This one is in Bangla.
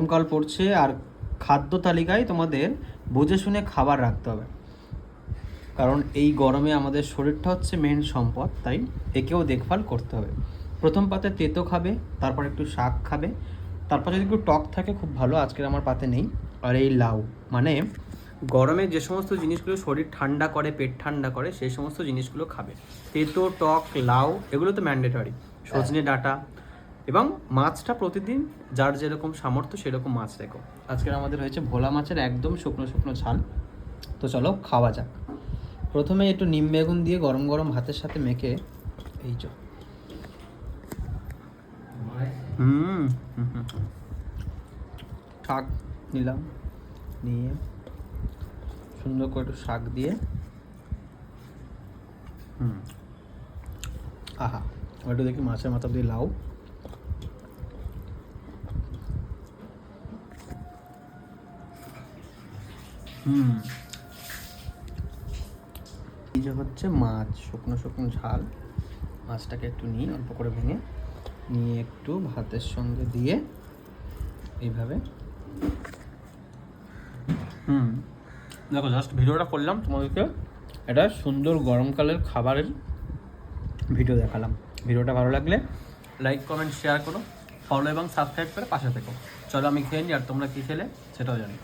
গরমকাল পড়ছে আর খাদ্য তালিকায় তোমাদের বুঝে শুনে খাবার রাখতে হবে, কারণ এই গরমে আমাদের শরীরটা হচ্ছে মেন সম্পদ, তাই একেও দেখভাল করতে হবে। প্রথম পাতে তেতো খাবে, তারপর একটু শাক খাবে, তারপর যদি একটু টক থাকে খুব ভালো, আজকের আমার পাতে নেই। আর এই লাউ, মানে গরমে যে সমস্ত জিনিসগুলো শরীর ঠান্ডা করে, পেট ঠান্ডা করে, সেই সমস্ত জিনিসগুলো খাবে। তেতো, টক, লাউ এগুলো তো ম্যান্ডেটরি। সজনে ডাঁটা এবং মাছটা প্রতিদিন যার যেরকম সামর্থ্য সেরকম মাছ রেখো। আজকের আমাদের হয়েছে ভোলা মাছের একদম শুকনো শুকনো ঝাল। তো চলো খাওয়া যাক। প্রথমে একটু নিম বেগুন দিয়ে গরম গরম ভাতের সাথে মেখে এই যে শাক নিলাম, নিয়ে সুন্দর করে একটু শাক দিয়ে আহা, একটু দেখি মাছের মাথা দিয়ে লাউ, এই যে হচ্ছে মাছ, শুকনো শুকনো ঝাল। মাছটাকে একটু নিয়ে অল্প করে ভেঙে নিয়ে একটু ভাতের সঙ্গে দিয়ে এইভাবে দেখো, জাস্ট ভিডিওটা করলাম তোমাদেরকে, এটা সুন্দর গরমকালের খাবারের ভিডিও দেখালাম। ভিডিওটা ভালো লাগলে লাইক, কমেন্ট, শেয়ার করো, ফলো এবং সাবস্ক্রাইব করে পাশে থেকো। চলো আমি খেয়ে নিই, আর তোমরা কী খেলে সেটাও জানি।